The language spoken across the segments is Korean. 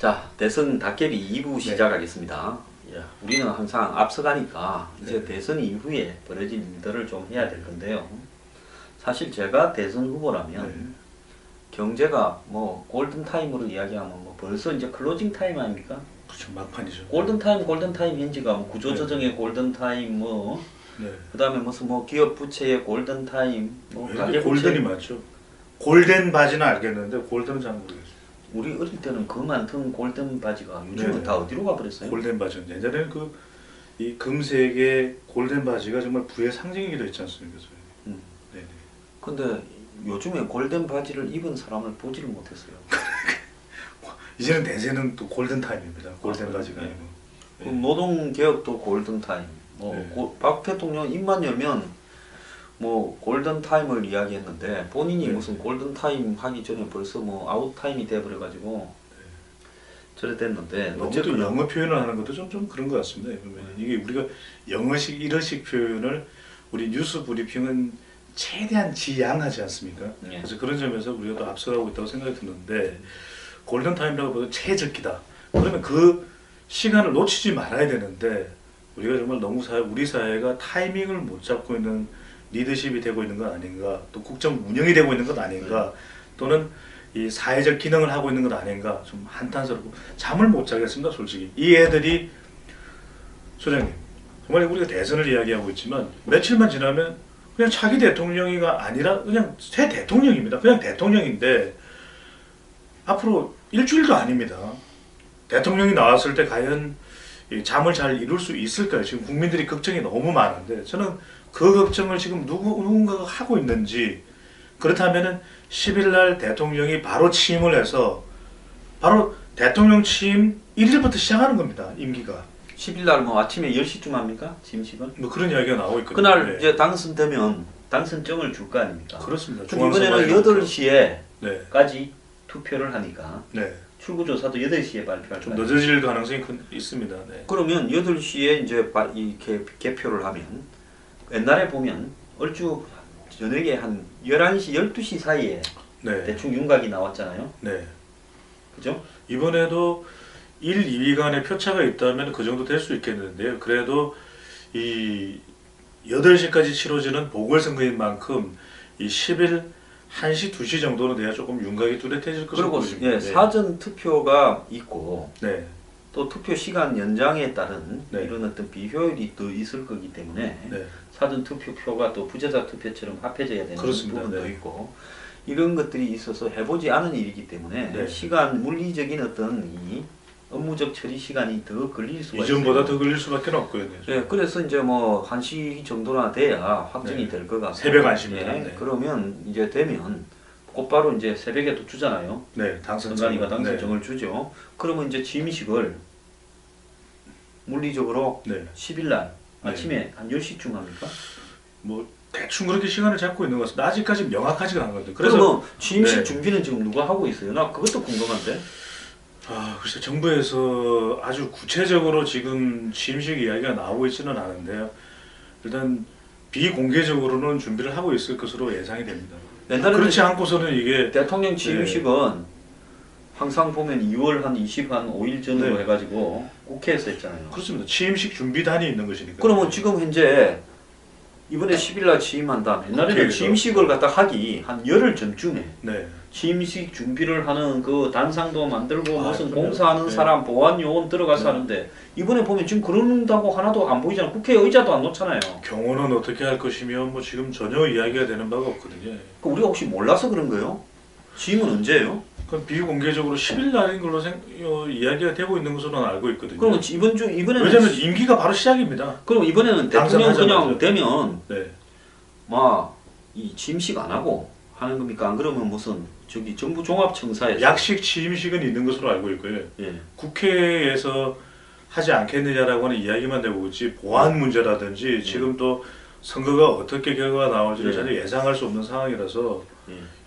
자, 대선 닭개비 2부 시작하겠습니다. 예, 우리는 항상 앞서가니까 이제 대선 이후에 벌어질 일들을 좀 해야 될 건데요. 사실 제가 대선 후보라면 경제가 뭐 골든타임으로 이야기하면 뭐 벌써 이제 클로징 타임 아닙니까? 그렇죠, 막판이죠. 골든타임 현지가 뭐 구조조정의 골든타임 뭐 그다음에 무슨 뭐 기업 부채의 골든타임 뭐 가계 골든이 맞죠. 골덴 바지는 알겠는데 골든은 잘 모르겠어요. 우리 어릴 때는 그 많던 골든 바지가 요즘은 다 어디로 가버렸어요? 골덴 바지. 예전에는 이 금색의 골덴 바지가 정말 부의 상징이기도 했지 않습니까? 네네. 근데 요즘에 골든 바지를 입은 사람을 보지를 못했어요. 이제는 대세는 또 골든 타임입니다. 골든 바지가 아니고. 그 노동 개혁도 골든 타임. 박 대통령 입만 열면 뭐 골든 타임을 이야기했는데 본인이 무슨 골든 타임 하기 전에 벌써 뭐 아웃 타임이 돼버려 가지고 저래 됐는데 어쨌든 영어 표현을 하는 것도 좀 그런 것 같습니다. 이게 우리가 영어식 이러식 표현을 우리 뉴스 브리핑은 최대한 지양하지 않습니까? 그래서 그런 점에서 우리가 또 앞서가고 있다고 생각이 드는데 골든 타임이라고 보면 최적기다. 그러면 그 시간을 놓치지 말아야 되는데 우리가 정말 너무 우리 사회가 타이밍을 못 잡고 있는 리더십이 되고 있는 건 아닌가, 또 국정 운영이 되고 있는 것 아닌가, 또는 이 사회적 기능을 하고 있는 것 아닌가 좀 한탄스럽고 잠을 못 자겠습니다. 솔직히 이 애들이 소장님 정말 우리가 대선을 이야기하고 있지만 며칠만 지나면 그냥 차기 대통령이가 아니라 그냥 새 대통령입니다. 그냥 대통령인데 앞으로 일주일도 아닙니다. 대통령이 나왔을 때 과연 잠을 잘 이룰 수 있을까요? 지금 국민들이 걱정이 너무 많은데 저는 그 걱정을 지금 누군가가 하고 있는지, 그렇다면은 10일날 대통령이 바로 취임을 해서 바로 대통령 취임 1일부터 시작하는 겁니다. 임기가. 10일날 뭐 아침에 10시쯤 합니까? 취임식은? 뭐 그런 이야기가 나오고 있거든요. 그날 이제 당선되면 당선증을 줄 거 아닙니까? 그렇습니다. 근데 이번에는 8시에까지 투표를 하니까 네. 출구조사도 8시에 발표할 좀 늦어질 가능성이 있습니다. 네. 그러면 8시에 이제 개표를 하면 옛날에 보면 얼추 저녁에 한 11시, 12시 사이에 대충 윤곽이 나왔잖아요. 네. 그죠? 이번에도 1, 2위 간의 표차가 있다면 그 정도 될 수 있겠는데요. 그래도 이 8시까지 치러지는 보궐선거인 만큼 이 10일 1시, 2시 정도는 돼야 조금 윤곽이 뚜렷해질 것으로 보입니다. 그리고 사전 투표가 있고 네. 또 투표 시간 연장에 따른 이런 어떤 비효율이 또 있을 거기 때문에 사전 투표표가 또 부재자 투표처럼 합해져야 되는 부분도 있고 이런 것들이 있어서 해보지 않은 일이기 때문에 시간 물리적인 어떤 이 업무적 처리 시간이 더 걸릴 수가 있어요. 이전보다 더 걸릴 수밖에 없고요. 네, 그래서 이제 뭐 1시 정도나 돼야 확정이 될 것 같고 새벽 1시입니다. 그러면 이제 되면 곧바로 이제 새벽에 또 주잖아요. 선관위가 당선정을 주죠. 그러면 이제 취임식을 물리적으로 10일날 아침에 한 10시쯤 합니까? 뭐 대충 그렇게 시간을 잡고 있는 것 같습니다. 아직까지 명확하지가 않거든요. 그래서 취임식 준비는 지금 누가 하고 있어요? 나 그것도 궁금한데. 글쎄 정부에서 아주 구체적으로 지금 취임식 이야기가 나오고 있지는 않은데요. 일단 비공개적으로는 준비를 하고 있을 것으로 예상이 됩니다. 그렇지 않고서는 이게 대통령 취임식은 항상 보면 2월 한 25일 전으로 해가지고 국회에서 했잖아요. 그렇습니다. 취임식 준비단이 있는 것이니까. 그러면 지금 현재 이번에 10일날 취임한다. 옛날에는 취임식을 갖다 하기 한 열흘 전쯤에 취임식 준비를 하는 그 단상도 만들고 무슨 공사하는 사람, 보안 요원 들어가서 하는데 이번에 보면 지금 그런다고 하나도 안 보이잖아요. 국회 의자도 안 놓잖아요. 경호는 어떻게 할 것이며 뭐 지금 전혀 이야기가 되는 바가 없거든요. 우리가 혹시 몰라서 그런 거예요? 취임은 언제예요? 그럼 비공개적으로 10일 날인 걸로 이야기가 되고 있는 것으로는 알고 있거든요. 그러면 이번에는 왜냐면 임기가 바로 시작입니다. 그럼 이번에는 대통령 그냥 되면 이 취임식 안 하고 하는 겁니까? 안 그러면 무슨 저기 정부 종합청사에서 약식 취임식은 있는 것으로 알고 있고요. 국회에서 하지 않겠느냐라고 하는 이야기만 되고 있지 보안 문제라든지 지금 또 선거가 어떻게 결과가 나올지를 전혀 예상할 수 없는 상황이라서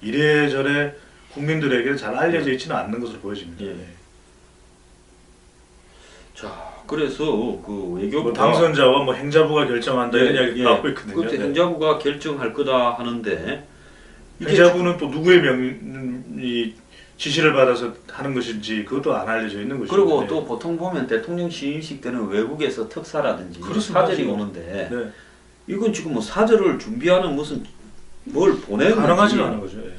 이래저래 국민들에게 잘 알려져 있지는 않는 것으로 보여집니다. 자, 그래서 그 외교부가 뭐 당선자와 뭐 행자부가 결정한다 이런 이야기가 나오고 있거든요. 그때 행자부가 결정할 거다 하는데 행자부는 또 누구의 지시를 받아서 하는 것인지 그것도 안 알려져 있는 것이죠. 그리고 네. 또 보통 보면 대통령 취임식 때는 외국에서 특사라든지 그렇습니다. 사절이 오는데 네. 이건 지금 뭐 사절을 준비하는 무슨 뭘 보내는 가능하지 건지. 않은 거죠. 예.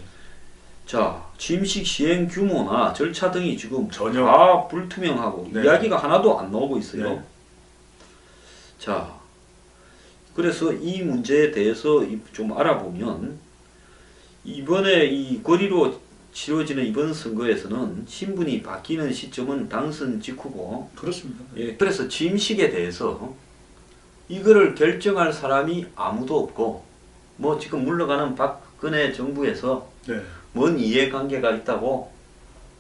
자, 취임식 시행 규모나 절차 등이 지금 전혀. 다 불투명하고 네. 이야기가 하나도 안 나오고 있어요. 네. 자, 그래서 이 문제에 대해서 좀 알아보면 이번에 이 거리로 치러지는 이번 선거에서는 신분이 바뀌는 시점은 당선 직후고, 그렇습니다. 예, 그래서 취임식에 대해서 이거를 결정할 사람이 아무도 없고, 뭐 지금 물러가는 박근혜 정부에서 네. 뭔 이해관계가 있다고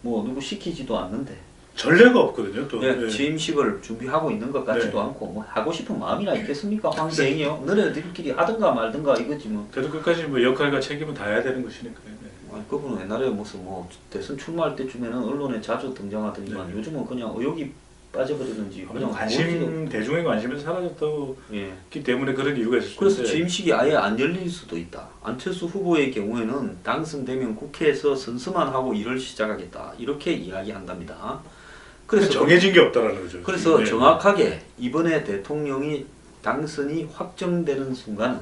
뭐 누구 시키지도 않는데 전례가 없거든요. 또 예, 예. 취임식을 준비하고 있는 것 같지도 네. 않고 뭐 하고 싶은 마음이나 있겠습니까? 황대행이요. 너네들끼리 하든가 말든가 이거지 뭐. 그래도 끝까지 뭐 역할과 책임은 다해야 되는 것이니까요. 네. 아니, 그분은 옛날에 무슨 뭐 대선 출마할 때쯤에는 언론에 자주 등장하더니만 네. 요즘은 그냥 의욕이 빠져버리는지 그냥 관심 대중의 관심에서 사라졌다고 예. 했기 때문에 그런 이유가 있을 그래서 텐데. 취임식이 아예 안 열릴 수도 있다. 안철수 후보의 경우에는 당선되면 국회에서 선서만 하고 일을 시작하겠다. 이렇게 이야기한답니다. 그래서 정해진 게 없다라는 거죠. 그래서 네. 정확하게 이번에 대통령이 당선이 확정되는 순간은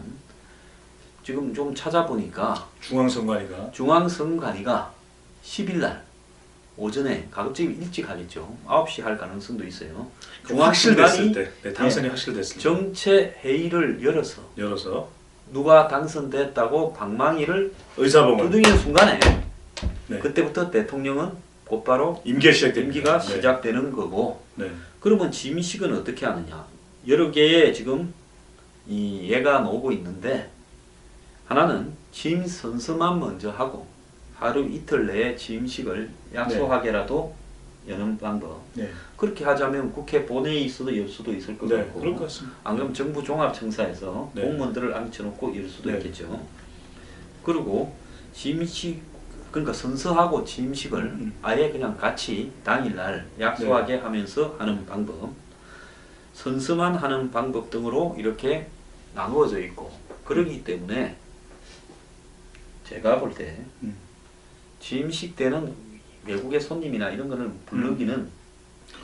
지금 좀 찾아보니까 중앙선관위가 10일 날 오전에 가급적 일찍 하겠죠. 9시 할 가능성도 있어요. 확실됐을 때, 네, 당선이 확실됐을 때 정체 회의를 열어서 누가 당선됐다고 방망이를 의사봉을 두드리는 순간에 네. 그때부터 대통령은 곧바로 임기가 시작됩니다. 임기가 네. 시작되는 거고, 네. 그러면 취임식은 어떻게 하느냐? 여러 개의 지금 이 예가 나오고 있는데, 하나는 취임 선서만 먼저 하고 하루 이틀 내에 취임식을 약속하게라도 여는 방법. 네. 그렇게 하자면 국회 본회의에서도 열 수도 있을 것 네, 같고, 그럴 것 같습니다. 안 그러면 정부 종합청사에서 네. 공무원들을 앉혀놓고 열 수도 네. 있겠죠. 그리고 취임식, 그러니까 선서하고 취임식을 아예 그냥 같이 당일날 약속하게 하면서 하는 방법, 선서만 하는 방법 등으로 이렇게 나누어져 있고, 그러기 때문에 제가 볼 때 취임식 때는 외국의 손님이나 이런 거를 부르기는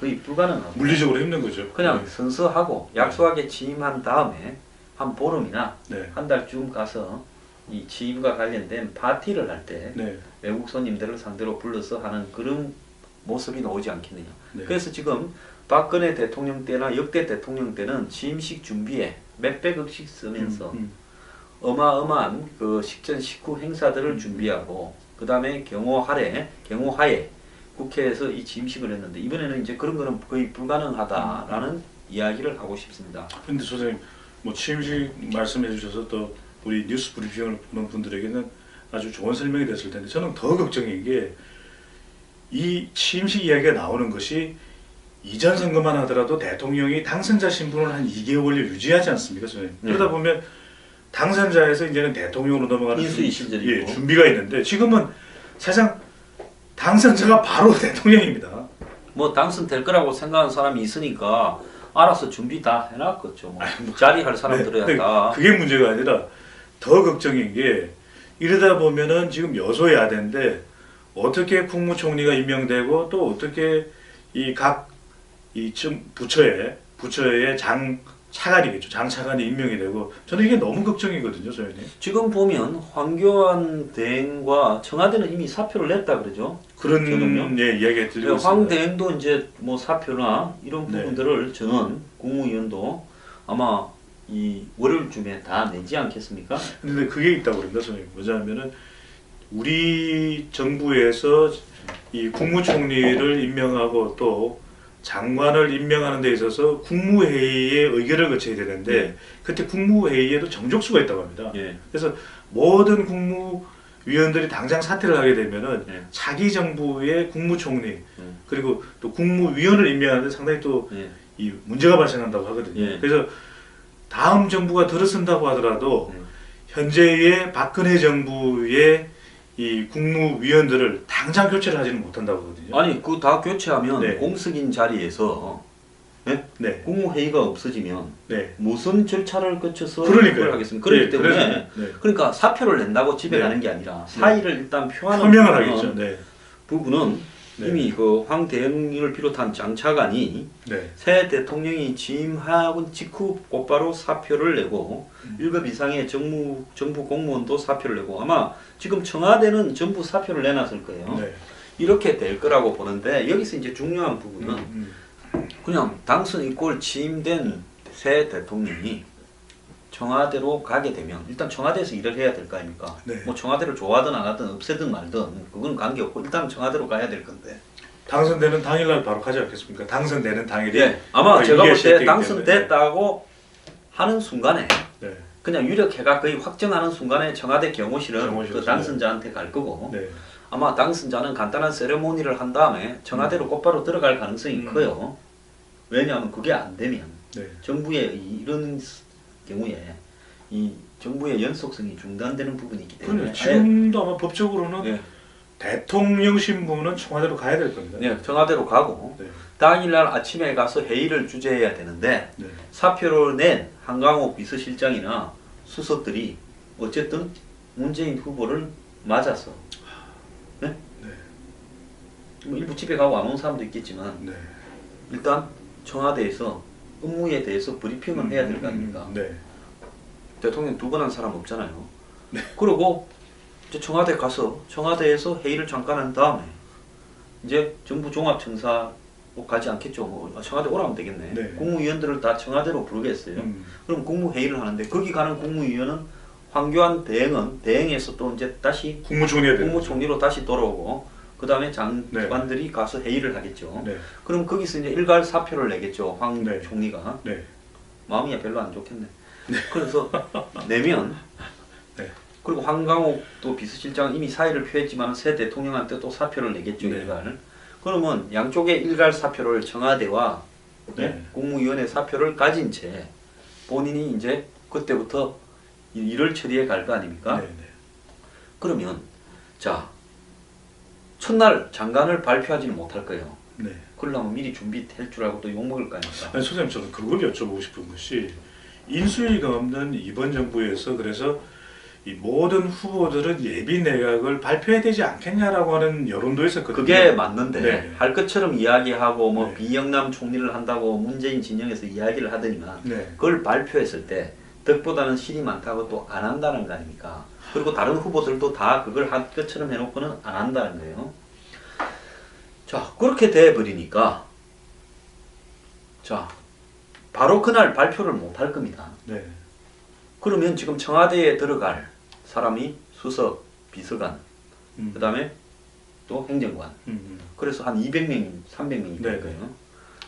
거의 불가능하고, 물리적으로 힘든 거죠. 그냥 네. 선서하고 약속하게 취임한 다음에 한 보름이나 네. 한 달쯤 가서 이 취임과 관련된 파티를 할 때 네. 외국 손님들을 상대로 불러서 하는 그런 모습이 나오지 않겠느냐. 네. 그래서 지금 박근혜 대통령 때나 역대 대통령 때는 취임식 준비에 몇백억씩 쓰면서 어마어마한 그 식전 식후 행사들을 준비하고, 그 다음에 경호하에 국회에서 이 취임식을 했는데, 이번에는 이제 그런 거는 거의 불가능하다라는 이야기를 하고 싶습니다. 근데 선생님, 뭐 취임식 말씀해 주셔서 또 우리 뉴스 브리핑을 보는 분들에게는 아주 좋은 설명이 됐을 텐데, 저는 더 걱정인 게 이 취임식 이야기가 나오는 것이 이전 선거만 하더라도 대통령이 당선자 신분을 한 2개월을 유지하지 않습니까, 선생님? 그러다 보면 당선자에서 이제는 대통령으로 넘어가는 인수위 신절이고. 예, 준비가 있는데, 지금은 사실상 당선자가 바로 대통령입니다. 뭐 당선될 거라고 생각하는 사람이 있으니까 알아서 준비 다 해놨겠죠. 뭐 자리할 사람들이야 네, 다. 그게 문제가 아니라 더 걱정인 게, 이러다 보면은 지금 여소야대인데 어떻게 국무총리가 임명되고 또 어떻게 이 각 부처의 장차관이겠죠. 장차관이 임명이 되고, 저는 이게 너무 걱정이거든요, 소연님. 지금 보면 황교안 대행과 청와대는 이미 사표를 냈다 그러죠. 그런 저는요? 예, 이야기가 들리고 있습니다. 황 대행도 이제 뭐 사표나 이런 네. 부분들을 전 국무위원도 아마 이 월요일쯤에 다 내지 않겠습니까? 근데 그게 있다고 그럽니다, 선생님. 뭐냐면은 우리 정부에서 이 국무총리를 임명하고 또 장관을 임명하는 데 있어서 국무회의에 의결을 거쳐야 되는데, 그때 국무회의에도 정족수가 있다고 합니다. 그래서 모든 국무위원들이 당장 사퇴를 하게 되면은 차기 정부의 국무총리 그리고 또 국무위원을 임명하는데 상당히 또 이 문제가 발생한다고 하거든요. 그래서 다음 정부가 들어선다고 하더라도 현재의 박근혜 정부의 이 국무위원들을 당장 교체를 하지는 못한다고 하거든요. 아니 그 다 교체하면 공석인 자리에서 국무회의가 없어지면 무슨 절차를 거쳐서 그걸 하겠습니까? 그렇기 때문에 그러니까 사표를 낸다고 집에 가는 게 아니라 사의를 일단 표명을 하겠죠. 부분은 네. 이미 그 황대영을 비롯한 장차관이 네. 새 대통령이 취임하고 직후 곧바로 사표를 내고 1급 이상의 정부 공무원도 사표를 내고 아마 지금 청와대는 전부 사표를 내놨을 거예요. 네. 이렇게 될 거라고 보는데 여기서 이제 중요한 부분은 그냥 당선 이꼴 취임된 새 대통령이 청와대로 가게 되면 일단 청와대에서 일을 해야 될 거 아닙니까? 네. 뭐 청와대를 좋아하든 안 하든 없애든 말든 그건 관계없고 일단 청와대로 가야 될 건데. 당선되는 당일날 바로 가지 않겠습니까? 당선되는 당일이 예, 아마 제가 볼 때 시작되기 당선됐다고 하는 순간에 네. 그냥 유력해가 거의 확정하는 순간에 청와대 경호실은 경호실, 그 당선자한테 갈 거고 네. 아마 당선자는 간단한 세레모니를 한 다음에 청와대로 곧바로 들어갈 가능성이 커요. 왜냐하면 그게 안 되면 네. 정부의 이런 경우에 이 정부의 연속성이 중단되는 부분이 있기 때문에 지금도 아마 법적으로는 예, 대통령 신부는 청와대로 가야 될 겁니다. 예, 청와대로 가고 네. 당일날 아침에 가서 회의를 주재해야 되는데 네. 사표를 낸 한강옥 비서실장이나 수석들이 어쨌든 문재인 후보를 맞아서 네? 네. 뭐 일부 집에 가고 안 온 사람도 있겠지만 네. 일단 청와대에서 업무에 대해서 브리핑을 해야 될 거 아닙니까? 네. 대통령 두 번 한 사람 없잖아요. 네. 그리고 이제 청와대 가서 청와대에서 회의를 잠깐 한 다음에 이제 정부 종합청사 가지 않겠죠. 뭐 청와대 오라면 되겠네. 네. 국무위원들을 다 청와대로 부르겠어요. 그럼 국무회의를 하는데 거기 가는 국무위원은 황교안 대행은 대행에서 또 이제 다시 국무총리로 다시 돌아오고 그 다음에 장관들이 네. 가서 회의를 하겠죠. 네. 그럼 거기서 이제 일괄 사표를 내겠죠. 황 네. 총리가. 네. 마음이 별로 안 좋겠네. 그래서 내면 네. 그리고 황강옥 또 비서실장은 이미 사의를 표했지만 새 대통령한테 또 사표를 내겠죠. 네. 일괄. 그러면 양쪽의 일괄 사표를 청와대와 네. 국무위원회 사표를 가진 채 본인이 이제 그때부터 일을 처리해 갈 거 아닙니까? 네. 그러면 자 첫날 장관을 발표하지는 못할 거예요. 네. 그러려면 미리 준비할 줄 알고 또 욕먹을 거 아닙니까? 아니, 소장님 저는 그걸 여쭤보고 싶은 것이 인수위가 없는 이번 정부에서 그래서 이 모든 후보들은 예비 내각을 발표해야 되지 않겠냐라고 하는 여론도 있었거든요. 그게 맞는데 네. 할 것처럼 이야기하고 뭐 네. 비영남 총리를 한다고 문재인 진영에서 이야기를 하더니만 네. 그걸 발표했을 때 덕보다는 실이 많다고 또 안 한다는 거 아닙니까? 그리고 다른 후보들도 다 그걸 할 것처럼 해놓고는 안 한다는 거예요. 자, 그렇게 돼버리니까 자, 바로 그날 발표를 못 할 겁니다. 네. 그러면 지금 청와대에 들어갈 사람이 수석, 비서관, 그 다음에 또 행정관. 그래서 한 200명, 300명이 될 거예요.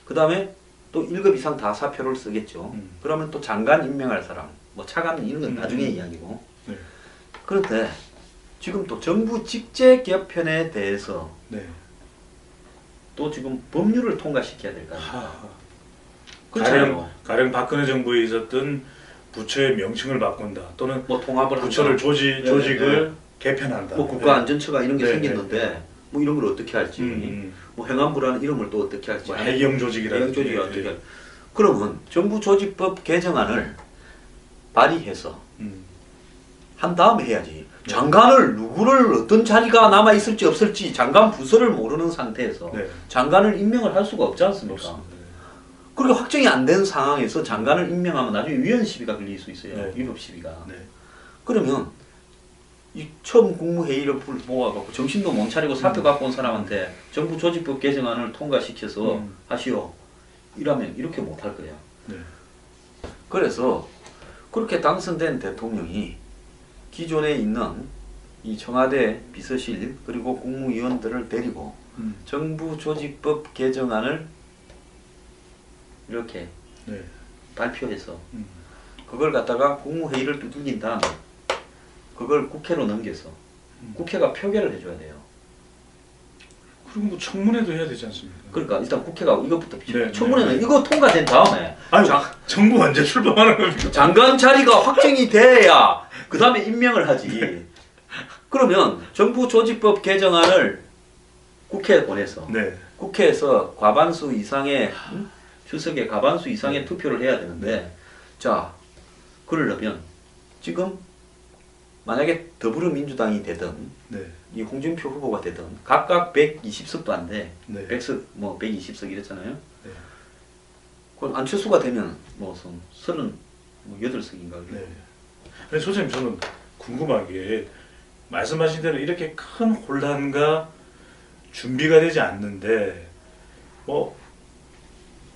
그 다음에 또 1급 이상 다 사표를 쓰겠죠. 그러면 또 장관 임명할 사람, 뭐 차관 이런 건 나중에 이야기고. 네. 그런데 지금 또 정부 직제 개편에 대해서 네. 또 지금 법률을 통과시켜야 될 거 아닙니까? 가령 박근혜 정부에 있었던 부처의 명칭을 바꾼다 또는 뭐 통합을 부처를 한다. 조직을 개편한다. 뭐 국가안전처가 이런 게 네, 생겼는데 네. 뭐 이런 걸 어떻게 할지 뭐 행안부라는 이름을 또 어떻게 할지 뭐 해경조직이라든지 해경조직이 어떻게 할지. 그러면 정부조직법 개정안을 발의해서 한 다음에 해야지. 장관을 누구를 어떤 자리가 남아 있을지 없을지 장관 부서를 모르는 상태에서 네. 장관을 임명을 할 수가 없지 않습니까? 없습니다. 그리고 확정이 안 된 상황에서 장관을 임명하면 나중에 위헌 시비가 걸릴 수 있어요. 네. 위법 시비가. 네. 그러면 이 처음 국무회의를 모아갖고 정신도 못 차리고 사표 갖고 온 사람한테 정부 조직법 개정안을 통과시켜서 하시오. 이러면 이렇게 못 할 거야. 네. 그래서 그렇게 당선된 대통령이 기존에 있는 이 청와대 비서실 그리고 국무위원들을 데리고 정부 조직법 개정안을 이렇게 네. 발표해서 그걸 갖다가 국무회의를 두들긴 다음에 그걸 국회로 넘겨서 국회가 표결을 해줘야 돼요. 그리고 뭐 청문회도 해야 되지 않습니까? 그러니까 일단 국회가 이것부터 네, 청문회는 네. 이거 통과된 다음에 아니, 정부 언제 출범하는 겁니까? 장관 자리가 확정이 돼야 그 다음에 임명을 하지. 그러면 정부 조직법 개정안을 국회에 보내서 네. 국회에서 과반수 이상의 주석의 과반수 이상의 투표를 해야 되는데 자 그러려면 지금 만약에 더불어민주당이 되든 네. 이 홍준표 후보가 되든 각각 120석도 안 돼. 네. 100석 뭐 120석 이랬잖아요. 네. 그럼 안철수가 되면 뭐 38석인가. 네. 근데 소장님 저는 궁금한 게 말씀하신 대로 이렇게 큰 혼란과 준비가 되지 않는데 뭐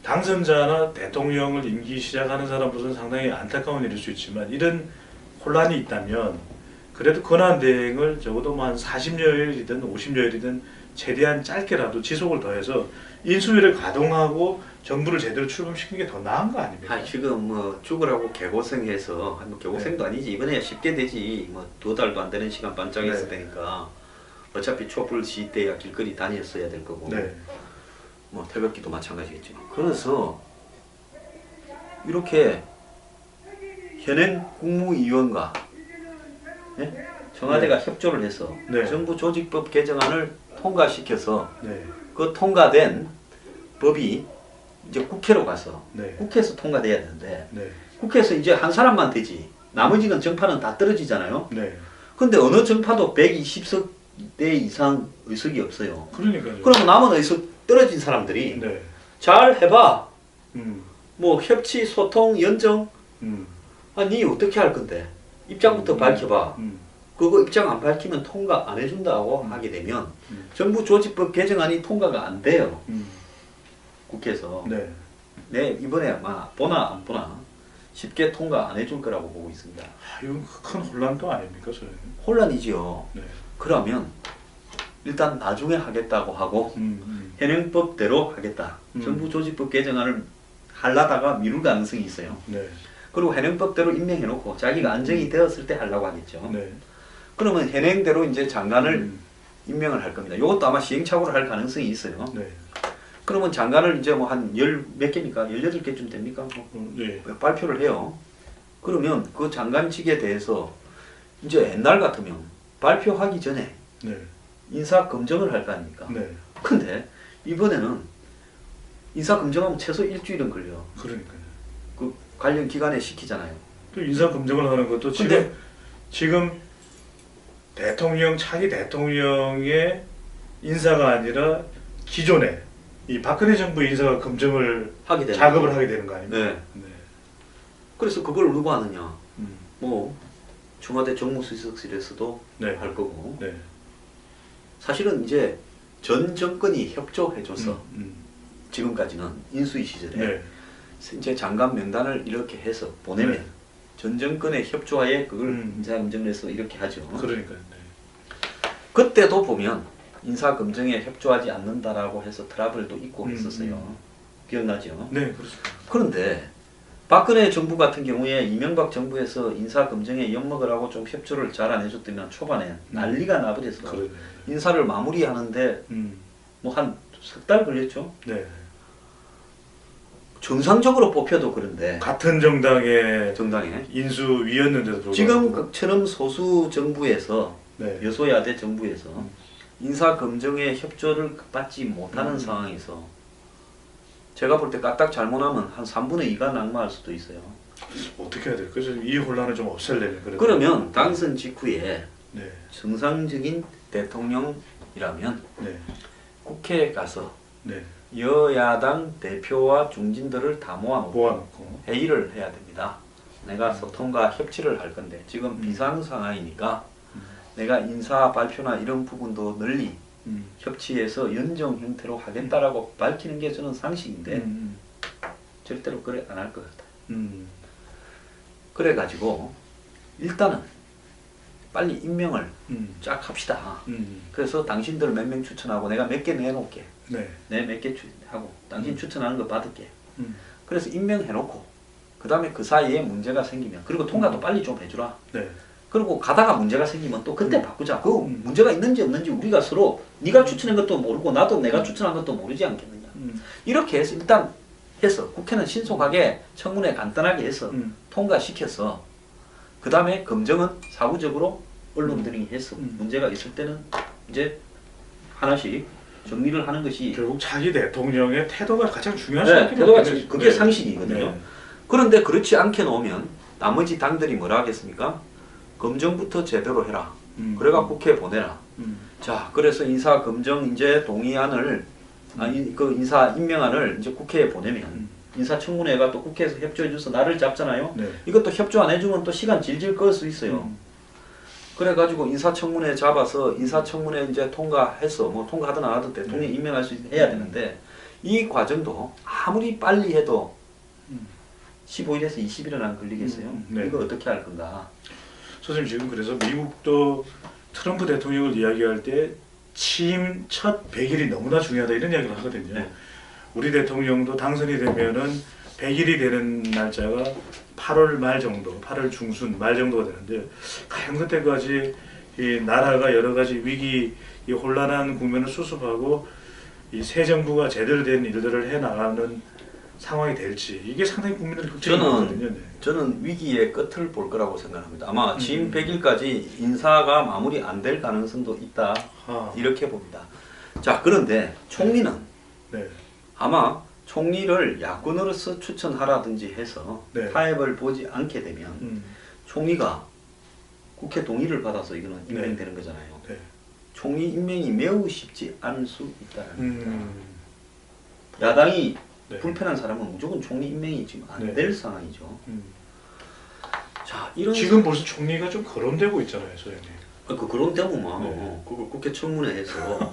당선자나 대통령을 임기 시작하는 사람으로서는 상당히 안타까운 일일 수 있지만 이런 혼란이 있다면 그래도 권한대행을 적어도 뭐 한 40여일이든 50여일이든 최대한 짧게라도 지속을 더해서 인수위를 가동하고 정부를 제대로 출범시키는 게 더 나은 거 아닙니까? 지금 뭐 죽으라고 개고생해서 뭐 개고생도 아니지 이번에 쉽게 되지 뭐 2달도 안 되는 시간 반짝했을 테니까 어차피 촛불 시위 때야 길거리 다녔어야 될 거고 뭐 태극기도 마찬가지겠지만 그래서 이렇게 현행 국무위원과 청와대가 협조를 해서 정부 조직법 개정안을 통과시켜서 그 통과된 법이 이제 국회로 가서 국회에서 통과돼야 되는데 국회에서 이제 한 사람만 되지 나머지는 정파는 다 떨어지잖아요. 근데 어느 정파도 120석 대 이상 의석이 없어요. 그러니까요. 그러면 남은 의석 떨어진 사람들이 잘 해봐. 뭐 협치, 소통, 연정. 니 어떻게 할 건데? 입장부터 밝혀봐. 그거 입장 안 밝히면 통과 안 해준다고 하게 되면 정부 조직법 개정안이 통과가 안 돼요. 국회에서. 네, 이번에 아마 보나 안 보나 쉽게 통과 안 해줄 거라고 보고 있습니다. 이건 큰 혼란도 아닙니까, 선생님? 혼란이지요. 그러면 일단 나중에 하겠다고 하고 현행법대로 하겠다. 정부 조직법 개정안을 하려다가 미룰 가능성이 있어요. 그리고 현행법대로 임명해놓고 자기가 안정이 되었을 때 하려고 하겠죠. 그러면 현행대로 이제 장관을 임명을 할 겁니다. 이것도 아마 시행착오를 할 가능성이 있어요. 그러면 장관을 이제 뭐 한 몇 개입니까? 18개쯤 됩니까? 발표를 해요. 그러면 그 장관직에 대해서 이제 옛날 같으면 발표하기 전에 인사 검증을 할 거 아닙니까? 근데 이번에는 인사 검증하면 최소 일주일은 걸려. 그러니까요. 그 관련 기관에 시키잖아요. 또 인사 검증을 하는 것도 지금 대통령 차기 대통령의 인사가 아니라 기존에 이 박근혜 정부 인사가 검증을 하게 되는 작업을 하게 되는 거 아닙니까? 그래서 그걸 누가 하느냐? 뭐 청와대 정무수석실에서도 할 거고. 사실은 이제 전 정권이 협조해줘서 지금까지는 인수위 시절에 이제 장관 명단을 이렇게 해서 보내면 전 정권의 협조하에 그걸 인사 검증을 해서 이렇게 하죠. 그러니까요. 그때도 보면 인사 검증에 협조하지 않는다라고 해서 트러블도 있고 했었어요. 기억나죠? 네, 그렇습니다. 그런데 박근혜 정부 같은 경우에 이명박 정부에서 인사 검증에 엿먹으라고 좀 협조를 잘 안 해줬다면 초반에 난리가 나버려서 인사를 마무리하는데 뭐 한 석 달 걸렸죠. 정상적으로 뽑혀도 그런데 같은 정당에 인수위였는데도 지금처럼 소수 정부에서 여소야대 정부에서 인사 검증에 협조를 받지 못하는 상황에서 제가 볼 때 까딱 잘못하면 한 3분의 2가 낙마할 수도 있어요. 어떻게 해야 될까요? 이 혼란을 좀 없애려면 그러면 당선 직후에 정상적인 대통령이라면 국회에 가서 여야당 대표와 중진들을 다 모아놓고 회의를 해야 됩니다. 내가 소통과 협치를 할 건데 지금 비상 상황이니까 내가 인사 발표나 이런 부분도 널리 협치해서 연정 형태로 하겠다라고 밝히는 게 저는 상식인데 절대로 그래 안 할 것 같아요. 그래가지고 일단은 빨리 임명을 쫙 합시다. 그래서 당신들 몇 명 추천하고 내가 몇 개 내놓을게. 내 몇 개 하고 당신 추천하는 거 받을게. 그래서 임명해놓고 그 다음에 그 사이에 문제가 생기면 그리고 통과도 빨리 좀 해주라. 그리고 가다가 문제가 생기면 또 그때 바꾸자. 그 문제가 있는지 없는지 우리가 서로 네가 추천한 것도 모르고 나도 내가 추천한 것도 모르지 않겠느냐. 이렇게 해서 일단 해서 국회는 신속하게 청문회 간단하게 해서 통과시켜서 그 다음에 검증은 사후적으로 언론들이 해서 문제가 있을 때는 이제 하나씩 정리를 하는 것이 결국 차기 대통령의 태도가 가장 중요한 태도가 그게 상식이거든요. 그런데 그렇지 않게 놓으면 나머지 당들이 뭐라 하겠습니까? 검증부터 제대로 해라. 그래가 국회에 보내라. 자, 그래서 인사 검증 이제 동의안을 그 인사 임명안을 이제 국회에 보내면 인사청문회가 또 국회에서 협조해 줘서 나를 잡잖아요. 네. 이것도 협조 안 해주면 또 시간 질질 끌 수 있어요. 그래가지고 인사청문회 잡아서 인사청문회 이제 통과해서 뭐 통과하든 안 하든 대통령 임명할 수 해야 되는데 이 과정도 아무리 빨리 해도 15일에서 20일은 안 걸리겠어요. 네. 이거 어떻게 할 건가? 선생님 지금 그래서 미국도 트럼프 대통령을 이야기할 때 취임 첫 100일이 너무나 중요하다 이런 이야기를 하거든요. 네. 우리 대통령도 당선이 되면은 100일이 되는 날짜가 8월 말 정도, 8월 중순 말 정도가 되는데 과연 그때까지 이 나라가 여러 가지 위기, 이 혼란한 국면을 수습하고 이 새 정부가 제대로 된 일들을 해 나가는 상황이 될지 이게 상당히 국민들이 걱정이거든요. 네. 저는 위기의 끝을 볼 거라고 생각합니다. 아마 취임 100일까지 인사가 마무리 안 될 가능성도 있다 이렇게 봅니다. 자, 그런데 총리는 네. 아마 총리를 야권으로서 추천하라든지 해서 네. 타협을 보지 않게 되면 총리가 국회 동의를 받아서 이거는 임명되는 거잖아요. 네. 총리 임명이 매우 쉽지 않을 수 있다는 겁니다. 야당이 네. 불편한 사람은 무조건 총리 임명이 지금 안 될 상황이죠. 자, 이런 지금 벌써 총리가 좀 거론되고 있잖아요, 소장님. 그런 데면 그걸 국회 청문회에서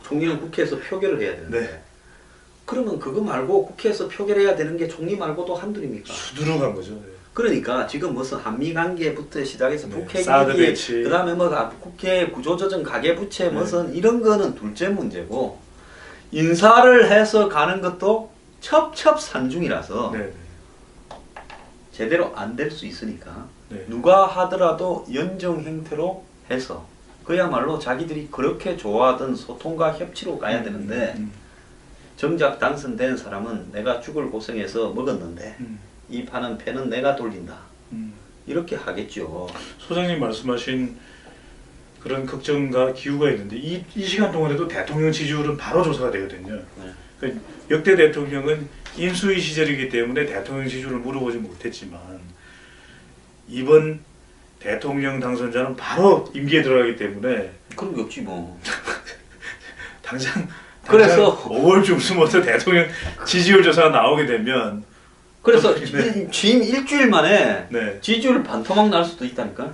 총리는 국회에서 표결을 해야 되는데 네. 그러면 그거 말고 국회에서 표결해야 되는 게 총리 말고도 한둘입니까? 수두룩한 거죠. 네. 그러니까 지금 무슨 한미 관계부터 시작해서 네. 국회 사드 기기, 배치. 그다음에 뭐 국회 구조조정 가계부채 무슨 이런 거는 둘째 문제고 인사를 해서 가는 것도 첩첩산중이라서 네. 제대로 안 될 수 있으니까 네. 누가 하더라도 연정 형태로 해서 그야말로 자기들이 그렇게 좋아하던 소통과 협치로 가야 되는데 정작 당선된 사람은 내가 죽을 고생해서 먹었는데 이 판은 패는 내가 돌린다. 이렇게 하겠죠. 소장님 말씀하신 그런 걱정과 기우가 있는데 이 시간 동안에도 대통령 지지율은 바로 조사가 되거든요. 네. 그러니까 역대 대통령은 인수위 시절이기 때문에 대통령 지지율을 물어보지 못했지만 이번 대통령 당선자는 바로 임기에 들어가기 때문에 그런 게 없지 뭐. 당장 그래서 5월 중순부터 대통령 지지율 조사가 나오게 되면 그래서 네. 취임 일주일 만에 네. 지지율 반토막 날 수도 있다니까.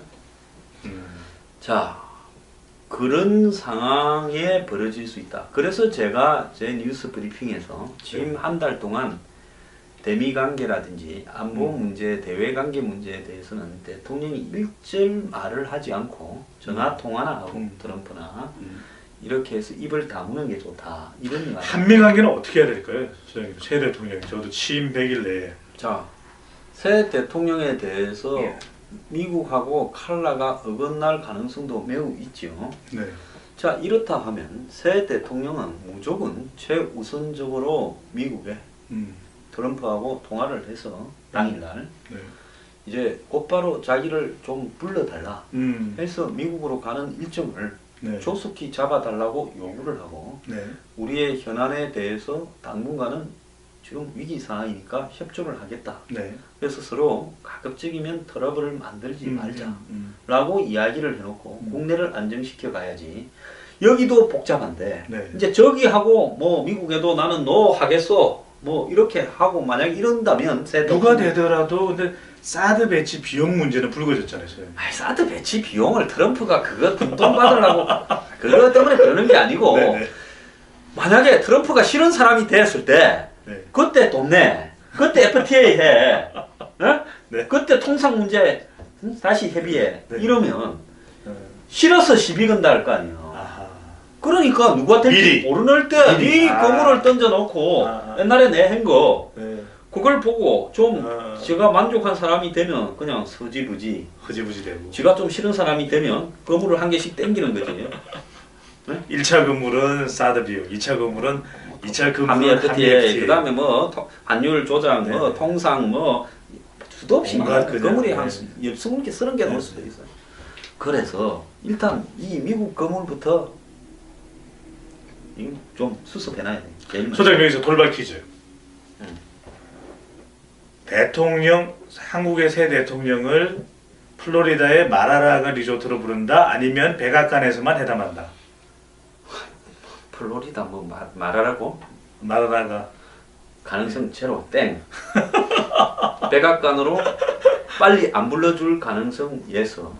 자, 그런 상황에 벌어질 수 있다. 그래서 제가 제 뉴스 브리핑에서 취임 한 달 동안 대미 관계라든지 안보 문제, 대외 관계 문제에 대해서는 대통령이 일절 말을 하지 않고 전화 통화나 하고 트럼프나 이렇게 해서 입을 다무는 게 좋다. 이런 말. 한미 관계는 어떻게 해야 될까요? 소장님, 새 대통령이 저도 취임 100일 내에. 자, 새 대통령에 대해서 미국하고 칼라가 어긋날 가능성도 매우 있죠. 네. 자, 이렇다 하면 새 대통령은 무조건 최우선적으로 미국에 트럼프하고 통화를 해서 당일날 이제 곧바로 자기를 좀 불러달라 해서 미국으로 가는 일정을 조속히 잡아달라고 요구를 하고 우리의 현안에 대해서 당분간은 지금 위기 상황이니까 협조를 하겠다. 그래서 서로 가급적이면 트러블을 만들지 말자라고 이야기를 해놓고 국내를 안정시켜 가야지. 여기도 복잡한데 이제 저기하고 뭐 미국에도 나는 노 하겠어 뭐 이렇게 하고 만약 이런다면 누가 되더라도 근데 사드 배치 비용 문제는 불거졌잖아요. 아이, 사드 배치 비용을 트럼프가 그거 돈 받으려고 그거 때문에 그러는 게 아니고 만약에 트럼프가 싫은 사람이 됐을 때 그때 돈 내. 그때 FTA 해. 그때 통상 문제 다시 협의해. 이러면 싫어서 시비 건다 할 거 아니에요. 그러니까 누가 될지 모르는 때 네 건물을 던져놓고 옛날에 내 한 거 그걸 보고 좀 제가 만족한 사람이 되면 그냥 서지부지 되고 제가 좀 싫은 사람이 되면 건물을 한 개씩 땡기는 거지. 1차 건물은 사드 비용, 2차 건물은 2차 건물은 한미 FTA, 그다음에 뭐 환율 조작, 뭐 통상 뭐 수도 없이 많은 건물이 한 20개 30개 넘을 수도 있어요. 그래서 일단 이 미국 건물부터 좀 수습해놔야 돼. 소장님 여기서 돌발 퀴즈. 대통령, 한국의 새 대통령을 플로리다의 마라라가 리조트로 부른다 아니면 백악관에서만 해담한다. 플로리다 뭐 말하라고? 마라라가 가능성 제로 땡. 백악관으로 빨리 안 불러줄 가능성 예서.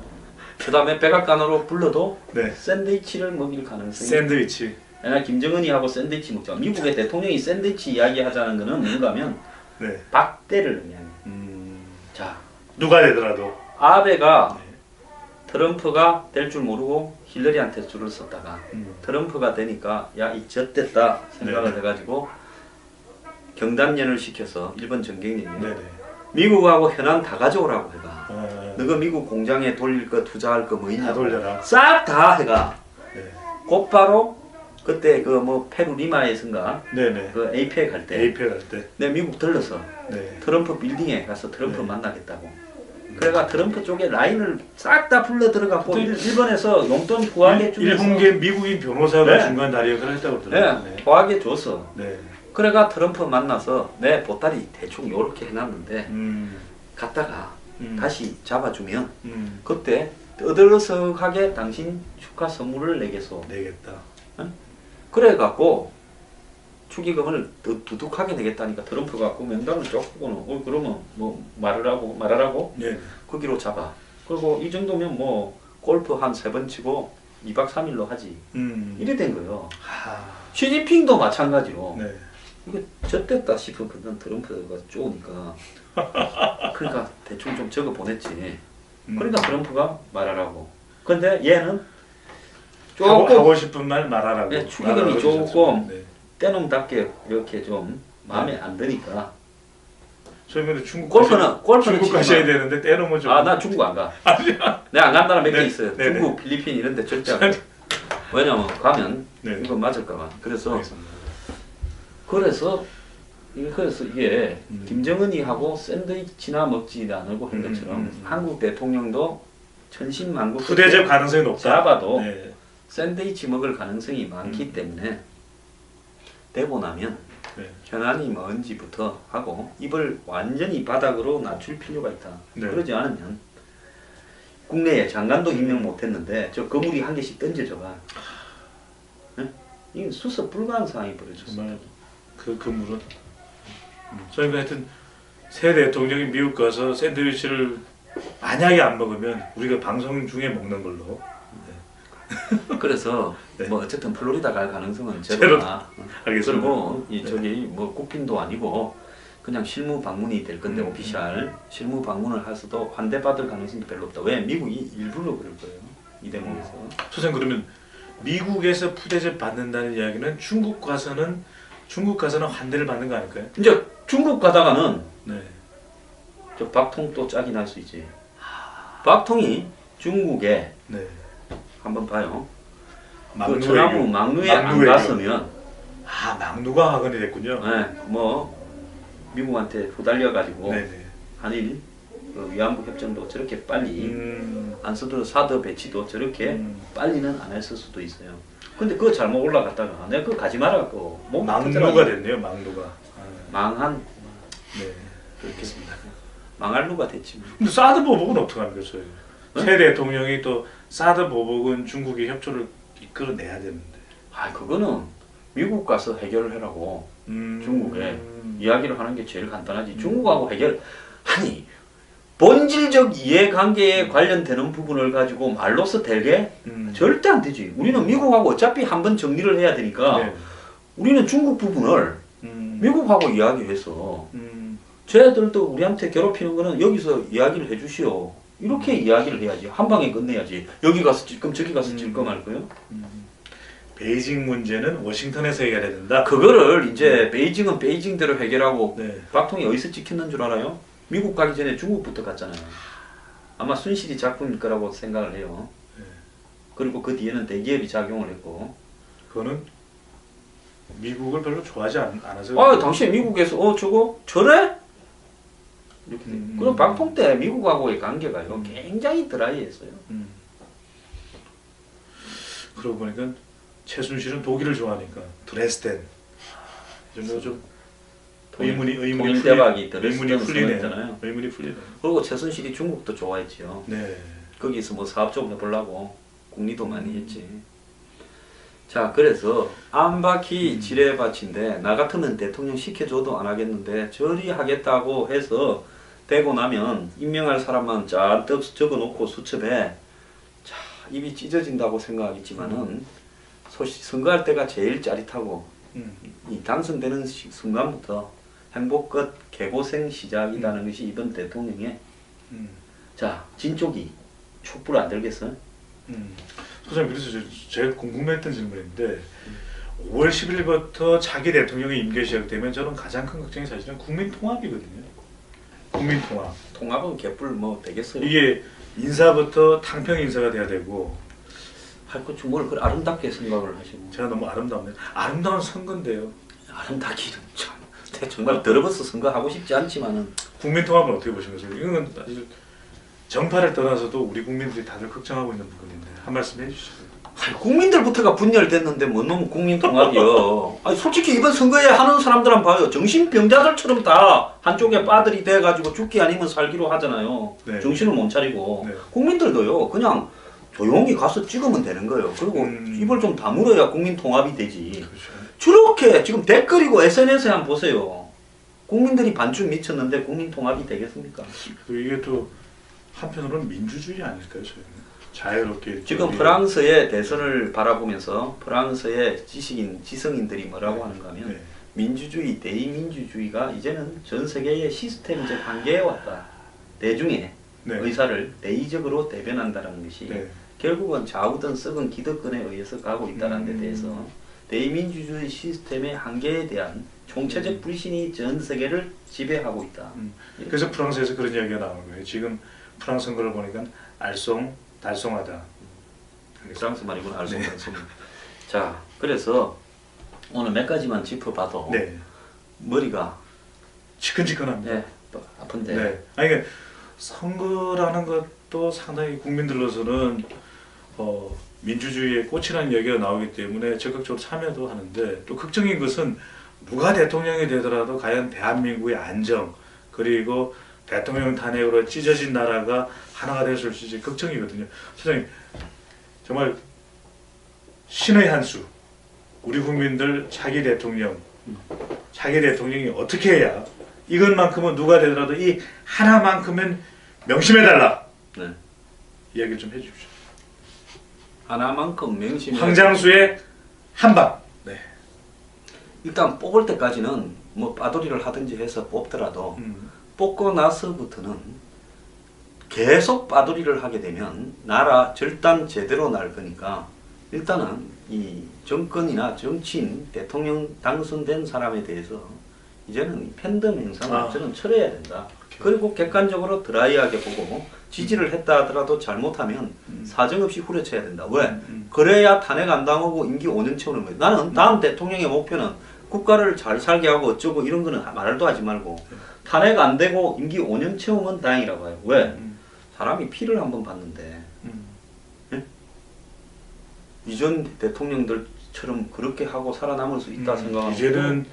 그 다음에 백악관으로 불러도 네. 샌드위치를 먹일 가능성이. 샌드위치. 내가 김정은이 하고 샌드위치 먹자. 미국의 대통령이 샌드위치 이야기하자는 거는 뭔가면 네. 박대를 의미하는. 자, 누가 되더라도 아베가 네. 트럼프가 될 줄 모르고 힐러리한테 줄을 섰다가 트럼프가 되니까 야 이 젖됐다 생각을 네. 해가지고 경단련을 시켜서 일본 전경련이 네네. 미국하고 현안 다 가져오라고 해가. 너가 미국 공장에 돌릴 거 투자할 거 뭐 다 있냐 돌려라. 싹 다 해가. 네. 곧바로 그때 그 뭐 페루 리마에선가 네네. 그 에이펙 할 때 에이펙 할 때. 내 미국 들러서 네. 트럼프 빌딩에 가서 트럼프 네. 만나겠다고. 그래가 트럼프 쪽에 라인을 싹 다 불러 들어가고 일본에서 용돈 구하게 주면서 일본계 미국인 변호사가 네. 중간 다리 역할을 했다고 들었는데. 네, 구하게 줬어. 네. 그래가 트럼프 만나서 내 보따리 대충 요렇게 해놨는데 갔다가 다시 잡아주면 그때 떠들썩하게 당신 축하 선물을 내겠소. 내겠다. 그래갖고 축의금을 두둑하게 내겠다니까 트럼프가 갖고 명단을 쪼고는 그러면 뭐 말하라고 네. 거기로 잡아. 그리고 이 정도면 뭐 골프 한 3번 치고 2박 3일로 하지. 이래 된 거예요. 시진핑도 마찬가지로. 네. 이거 젖됐다 싶은 그런 트럼프가 쪼으니까 그러니까 대충 좀 적어 보냈지. 그러니까 트럼프가 말하라고. 근데 얘는 조금 하고 싶은 말 말하라고. 네, 축의금이 조금 네. 때놈답게 이렇게 좀 마음에 안 드니까. 저희 근데 중국 골프는 중국 가셔야 되는데 때로면 좀. 나 중국 안 가. 내가 안 간 나라 몇 개 네, 있어요. 네, 중국, 필리핀 이런 데 절대 안 가. 왜냐면 가면 네. 이거 맞을까 봐. 그래서 알겠습니다. 그래서 이게 김정은이 하고 샌드위치나 먹지 않으고 한 것처럼 한국 대통령도 천신만고 후대접 가능성이 높다. 잡아도 네. 샌드위치 먹을 가능성이 많기 때문에 되고 나면 네. 현안이 뭔지부터 하고 입을 완전히 바닥으로 낮출 필요가 있다. 네. 그러지 않으면 국내에 장관도 임명 못했는데 저 거물이 한 개씩 던져져가. 이건 수습 불가한 상황이 벌어졌어. 정말 그 물은 저희가 하여튼 새 대통령이 미국 가서 샌드위치를 만약에 안 먹으면 우리가 방송 중에 먹는 걸로. 그래서 네. 뭐 어쨌든 플로리다 갈 가능성은 제로. 제로다. 알겠습니다. 그리고 이 네. 저기 뭐 국빈도 아니고 그냥 실무 방문이 될 건데 오피셜 실무 방문을 해서도 환대받을 가능성이 별로 없다. 왜? 미국이 일부러 그럴 거예요. 이 대목에서. 선생님 그러면 미국에서 푸대접 받는다는 이야기는 중국 가서는 환대를 받는 거 아닐까요? 이제 중국 가다가는 네. 저 박통 또 짝이 날 수 있지. 박통이 중국에 네. 한번 봐요. 막루 그 저나무 외교. 막루에 안 막루 외교. 갔으면 막루가 학원이 됐군요. 뭐 미국한테 후달려 가지고 네네. 한일 그 위안부 협정도 저렇게 빨리 안 써도 사드 배치도 저렇게 빨리는 안 했을 수도 있어요. 근데 그거 잘못 올라갔다가 내가 그거 가지 말라고 막루가 됐네요. 막루가. 망한 네. 그렇겠습니다. 망할 루가 됐지. 뭐. 근데 사드 보복은 어떻게 합니까, 저희? 응? 새 대통령이 또 사드 보복은 중국의 협조를 이끌어내야 되는데. 그거는 미국 가서 해결을 해라고 중국에 이야기를 하는 게 제일 간단하지. 중국하고 아니 본질적 이해관계에 관련되는 부분을 가지고 말로써 되게 절대 안 되지. 우리는 미국하고 어차피 한번 정리를 해야 되니까 네. 우리는 중국 부분을 미국하고 이야기해서 쟤들도 우리한테 괴롭히는 거는 여기서 이야기를 해주시오. 이렇게 이야기를 해야지. 한 방에 끝내야지. 여기 가서 찔끔 저기 가서 찔끔 할 거요. 베이징 문제는 워싱턴에서 해결해야 된다. 그거를 이제 베이징은 베이징대로 해결하고 네. 박통이 어디서 찍혔는 줄 알아요? 미국 가기 전에 중국부터 갔잖아요. 아마 순실이 작품일 거라고 생각을 해요. 네. 그리고 그 뒤에는 대기업이 작용을 했고. 그거는 미국을 별로 좋아하지 않아서. 당시에 미국에서 저거 저래? 이렇게 돼. 그럼 박통 때 미국하고의 관계가요 굉장히 드라이했어요. 그러고 보니까 최순실은 독일을 좋아하니까 드레스덴 이 정도 좀 의문이 대박이 들었던 풀리네요. 선거였잖아요. 의문이 풀리네. 그리고 최순실이 중국도 좋아했지요. 네. 거기서 뭐 사업 좀 해보려고 국리도 많이 했지. 자, 그래서 안바퀴 지뢰밭인데 나 같으면 대통령 시켜줘도 안 하겠는데 저리 하겠다고 해서 되고 나면 임명할 사람만 잔뜩 적어놓고 수첩에 자, 입이 찢어진다고 생각하겠지만은 선거할 때가 제일 짜릿하고 이 당선되는 순간부터 행복 끝 개고생 시작이라는 것이 이번 대통령의 자, 진쪽이 촛불 안 들겠어요? 소장님, 그래서 제가 궁금했던 질문인데 5월 10일부터 차기 대통령의 임기 시작되면 저는 가장 큰 걱정이 사실은 국민 통합이거든요. 국민 통합. 통합은 개뿔 뭐 되겠어요? 이게 인사부터 탕평 인사가 돼야 되고 할 것 중 뭘 그 아름답게 생각을 하시고 제가 너무 아름다운데 아름다운 선거인데요. 아름답기는 참 정말 더러워서 선거하고 싶지 않지만은 국민 통합은 어떻게 보시면서요? 이건 사실 정파를 떠나서도 우리 국민들이 다들 걱정하고 있는 부분인데 한 말씀 해주시죠. 아니, 국민들부터가 분열됐는데 뭐 너무 국민 통합이요. 아니, 솔직히 이번 선거에 하는 사람들은 봐요. 정신병자들처럼 다 한쪽에 빠들이 돼가지고 죽기 아니면 살기로 하잖아요. 네. 정신을 못 차리고. 네. 국민들도요. 그냥 조용히 가서 찍으면 되는 거예요. 그리고 입을 좀 다물어야 국민 통합이 되지. 그렇죠. 저렇게 지금 댓글이고 SNS에 한번 보세요. 국민들이 반쯤 미쳤는데 국민 통합이 되겠습니까? 이게 또 한편으로는 민주주의 아닐까요? 저희는 자유롭게 지금 프랑스의 대선을 바라보면서 프랑스의 지성인들이 뭐라고 하는가 하면 네. 민주주의, 대의민주주의가 이제는 전 세계의 시스템적 한계에 왔다. 대중의 네. 의사를 대의적으로 대변한다는 것이 네. 결국은 좌우든 썩은 기득권에 의해서 가고 있다는 데 대해서 대의민주주의 시스템의 한계에 대한 총체적 불신이 전 세계를 지배하고 있다. 그래서 프랑스에서 그런 이야기가 나오는 거예요. 지금 프랑스 선거를 보니까 알쏭달쏭하다. 프랑스 말이구나. 알쏭달쏭. 네. 자, 그래서 오늘 몇 가지만 짚어봐도 네. 머리가 지끈지끈합니다. 네, 또 아픈데. 네. 아니, 그러니까 선거라는 것도 상당히 국민들로서는 민주주의의 꽃이라는 이야기가 나오기 때문에 적극적으로 참여도 하는데 또 걱정인 것은 누가 대통령이 되더라도 과연 대한민국의 안정 그리고 대통령 탄핵으로 찢어진 나라가 하나가 될 수 있을지 걱정이거든요. 소장님, 정말 신의 한 수, 우리 국민들 차기 대통령이 어떻게 해야 이것만큼은 누가 되더라도 이 하나만큼은 명심해달라. 네. 이야기를 좀 해주십시오. 하나만큼 명심해. 황장수의 한방. 네. 일단 뽑을 때까지는 뭐 빠돌이를 하든지 해서 뽑더라도 뽑고 나서부터는 계속 빠돌이를 하게 되면 나라 절단 제대로 날 거니까 일단은 이 정권이나 정치인, 대통령 당선된 사람에 대해서 이제는 팬덤 행사는 저는 철회해야 된다. 그리고 객관적으로 드라이하게 보고 지지를 했다 하더라도 잘못하면 사정없이 후려쳐야 된다. 왜? 그래야 탄핵 안 당하고 임기 5년 채우는 거예요. 나는 다음 대통령의 목표는 국가를 잘 살게 하고 어쩌고 이런 거는 말도 하지 말고 탄핵 안 되고 임기 5년 채우면 다행이라고 해요. 왜? 사람이 피를 한번 봤는데 예? 이전 대통령들처럼 그렇게 하고 살아남을 수 있다 생각하면 이제는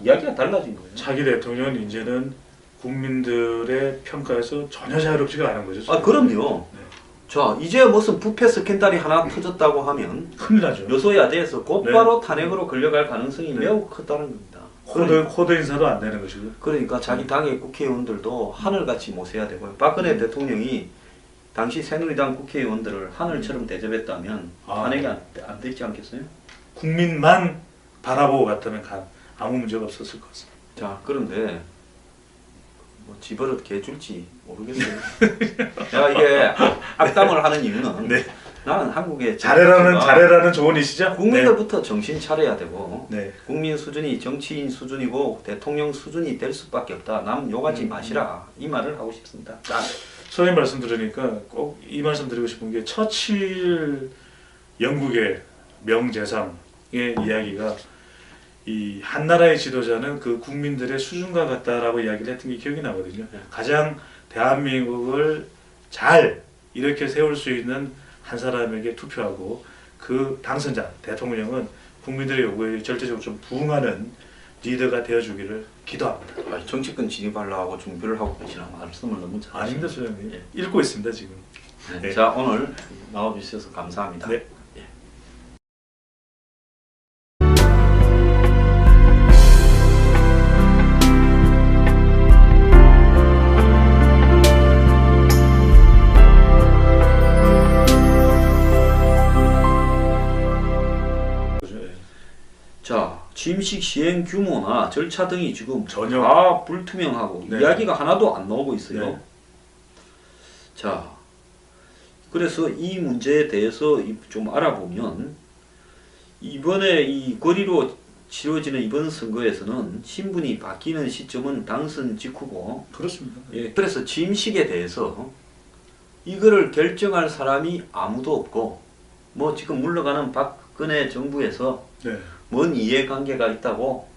이야기가 달라진 거예요. 차기 대통령은 이제는 국민들의 평가에서 전혀 자유롭지가 않은 거죠. 아, 그럼요. 네. 자, 이제 무슨 부패 스캔들이 하나 터졌다고 하면 큰일 나죠. 여소야대에서 곧바로 네. 탄핵으로 걸려갈 가능성이 네. 매우 크다는 겁니다. 코드 인사도 안 되는 것이고. 그러니까 자기 당의 국회의원들도 하늘같이 모셔야 되고요. 박근혜 대통령이 당시 새누리당 국회의원들을 하늘처럼 대접했다면 탄핵이 안 됐지 않겠어요? 국민만 바라보고 갔다면 아무 문제가 없었을 것 같습니다. 자, 그런데 뭐 집어릇 개줄지 모르겠어요. 내가 이게 악담을 하는 이유는 네. 나는 한국의 잘해라는 조언이시죠? 국민들부터 네. 정신 차려야 되고 네. 국민 수준이 정치인 수준이고 대통령 수준이 될 수밖에 없다. 남 욕하지 마시라. 이 말을 하고 싶습니다. 선생님 말씀 들으니까 꼭 이 말씀 드리고 싶은 게 처칠 영국의 명재상의 이야기가 이 한나라의 지도자는 그 국민들의 수준과 같다라고 이야기를 했던 게 기억이 나거든요. 가장 대한민국을 잘 이렇게 세울 수 있는 한 사람에게 투표하고 그 당선자, 대통령은 국민들의 요구에 절대적으로 좀 부응하는 리더가 되어주기를 기도합니다. 정치권 진입하려고 준비를 하고 계시나 말씀을 너무 잘 아닙니다, 소장님. 예. 읽고 있습니다 지금. 네. 자, 오늘 나와주셔서 감사합니다. 네. 자, 취임식 시행 규모나 절차 등이 지금 전혀 다 불투명하고 네. 이야기가 하나도 안 나오고 있어요. 네. 자, 그래서 이 문제에 대해서 좀 알아보면 이번에 이 거리로 치러지는 이번 선거에서는 신분이 바뀌는 시점은 당선 직후고 그렇습니다. 예, 그래서 취임식에 대해서 이거를 결정할 사람이 아무도 없고 뭐 지금 물러가는 박근혜 정부에서 네. 뭔 이해관계가 있다고